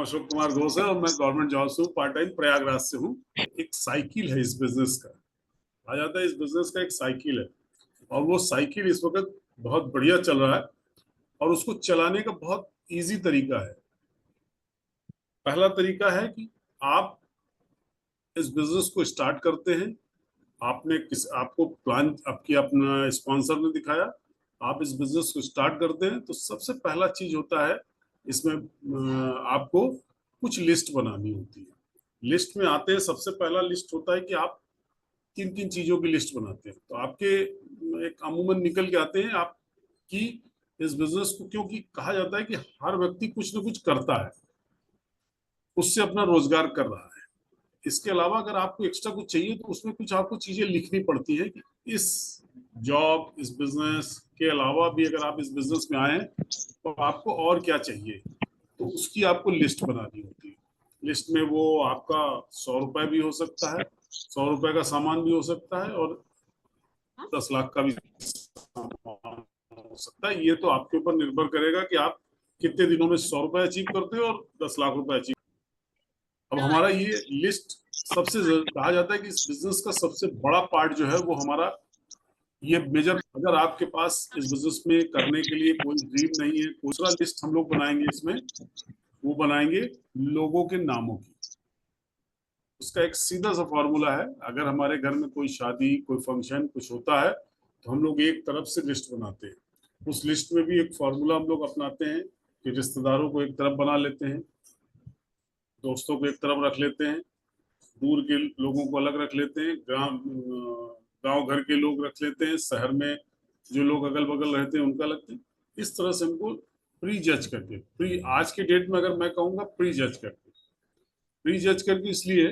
अशोक कुमार घोष है और मैं गवर्नमेंट जॉब से हूँ, पार्ट टाइम प्रयागराज से हूँ। एक साइकिल है इस बिजनेस का, कहा जाता है इस बिजनेस का एक साइकिल है, और वो साइकिल इस वक्त बहुत बढ़िया चल रहा है और उसको चलाने का बहुत इजी तरीका है। पहला तरीका है कि आप इस बिजनेस को स्टार्ट करते हैं, आपको प्लान आपकी अपना स्पॉन्सर ने दिखाया, आप इस बिजनेस को स्टार्ट करते हैं तो सबसे पहला चीज होता है इसमें आपको कुछ लिस्ट बनानी होती है। लिस्ट में आते हैं, सबसे पहला लिस्ट होता है कि आप किन किन चीजों की लिस्ट बनाते हैं। तो आपके एक अमूमन निकल के आते हैं आपकी इस बिजनेस को, क्योंकि कहा जाता है कि हर व्यक्ति कुछ ना कुछ करता है, उससे अपना रोजगार कर रहा है। इसके अलावा अगर आपको एक्स्ट्रा कुछ चाहिए तो उसमें कुछ आपको चीजें लिखनी पड़ती है कि इस जॉब, इस बिजनेस के अलावा भी अगर आप इस बिजनेस में आए हैं तो आपको और क्या चाहिए, तो उसकी आपको लिस्ट बनानी होती है। लिस्ट में वो आपका 100 रुपए भी हो सकता है, 100 रुपए का सामान भी हो सकता है और 10 लाख का भी सामान हो सकता है। ये तो आपके ऊपर निर्भर करेगा कि आप कितने दिनों में 100 रुपए अचीव करते हो और 10 लाख रुपए अचीव। अब हमारा ये लिस्ट सबसे कहा जाता है कि इस बिजनेस का सबसे बड़ा पार्ट जो है वो हमारा ये मेजर। अगर आपके पास इस बिजनेस में करने के लिए कोई ड्रीम नहीं है, दूसरा लिस्ट हम लोग बनाएंगे इसमें, वो बनाएंगे लोगों के नामों की। उसका एक सीधा सा फॉर्मूला है, अगर हमारे घर में कोई शादी, कोई फंक्शन कुछ होता है तो हम लोग एक तरफ से लिस्ट बनाते हैं। उस लिस्ट में भी एक फॉर्मूला हम लोग अपनाते हैं कि रिश्तेदारों को एक तरफ बना लेते हैं, दोस्तों को एक तरफ रख लेते हैं, दूर के लोगों को अलग रख लेते हैं, गांव घर के लोग रख लेते हैं, शहर में जो लोग अगल बगल रहते हैं उनका लगते हैं। इस तरह से हमको प्री जज करके, प्री आज के डेट में अगर मैं कहूँगा प्री जज करके, प्री जज करके इसलिए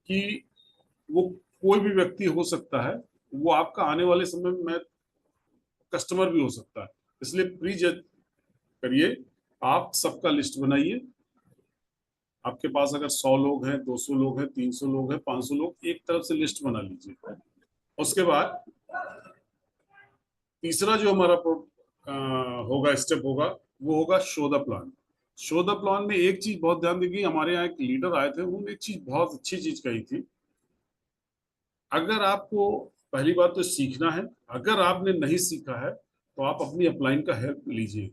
कि वो कोई भी व्यक्ति हो सकता है, वो आपका आने वाले समय में कस्टमर भी हो सकता है। इसलिए प्री जज करिए, आप सबका लिस्ट बनाइए। आपके पास अगर 100 लोग हैं, 200 लोग हैं, 300 लोग हैं, 500 लोग, एक तरफ से लिस्ट बना लीजिए। उसके बाद तीसरा जो हमारा होगा स्टेप होगा, वो होगा show the plan. Show the plan में एक चीज बहुत ध्यान देगी, हमारे यहाँ एक लीडर आए थे, उन्होंने एक चीज बहुत अच्छी चीज कही थी। अगर आपको पहली बात तो सीखना है, अगर आपने नहीं सीखा है तो आप अपनी अपलाइन का हेल्प लीजिए।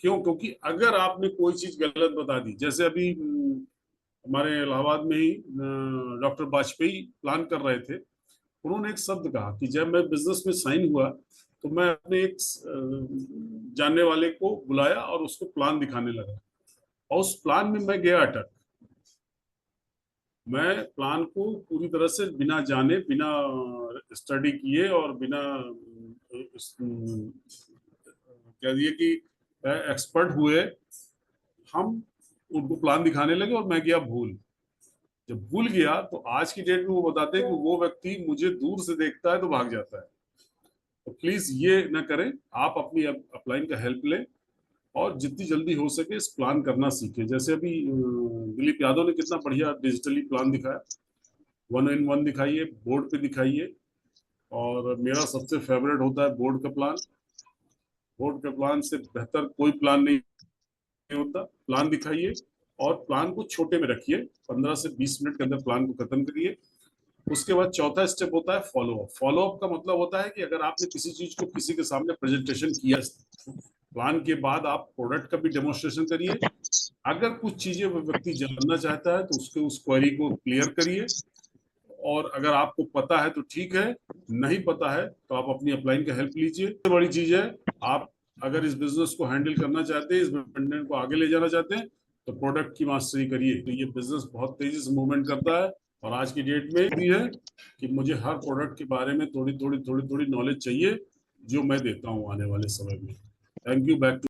क्यों? क्योंकि अगर आपने कोई चीज गलत बता दी, जैसे अभी हमारे इलाहाबाद में ही डॉक्टर वाजपेयी प्लान कर रहे थे, उन्होंने एक शब्द कहा कि जब मैं बिजनेस में साइन हुआ तो मैं अपने एक जानने वाले को बुलाया और उसको प्लान दिखाने लगा, और उस प्लान में मैं गया अटक। मैं प्लान को पूरी तरह से बिना जाने, बिना स्टडी किए और बिना कह दिए कि एक्सपर्ट हुए, हम उनको प्लान दिखाने लगे और मैं गया भूल। जब भूल गया तो आज की डेट में वो बताते हैं कि वो व्यक्ति मुझे दूर से देखता है तो भाग जाता है। तो प्लीज ये न करें, आप अपनी अपलाइन का हेल्प लें और जितनी जल्दी हो सके इस प्लान करना सीखें। जैसे अभी दिलीप यादव ने कितना बढ़िया डिजिटली प्लान दिखाया, 1-in-1 दिखाइए, बोर्ड पे दिखाइए। और मेरा सबसे फेवरेट होता है बोर्ड का प्लान। बोर्ड के प्लान से बेहतर कोई प्लान नहीं होता। प्लान दिखाइए और प्लान को छोटे में रखिए, 15 से 20 मिनट के अंदर प्लान को खत्म करिए। उसके बाद चौथा स्टेप होता है फॉलो अप। फॉलो अप का मतलब होता है कि अगर आपने किसी चीज को किसी के सामने प्रेजेंटेशन किया, प्लान के बाद आप प्रोडक्ट का भी डेमोन्स्ट्रेशन करिए। अगर कुछ चीजें वो व्यक्ति जानना चाहता है तो उसके उस क्वेरी को क्लियर करिए, और अगर आपको पता है तो ठीक है, नहीं पता है तो आप अपनी अपलाइन का हेल्प लीजिए। सबसे बड़ी चीज है, आप अगर इस बिजनेस को हैंडल करना चाहते हैं, इस कंटेंट को आगे ले जाना चाहते हैं, तो प्रोडक्ट की मास्टरी करिए। तो ये बिजनेस बहुत तेजी से मूवमेंट करता है, और आज की डेट में भी है कि मुझे हर प्रोडक्ट के बारे में थोड़ी थोड़ी नॉलेज चाहिए, जो मैं देता हूँ आने वाले समय में। Thank you. बैक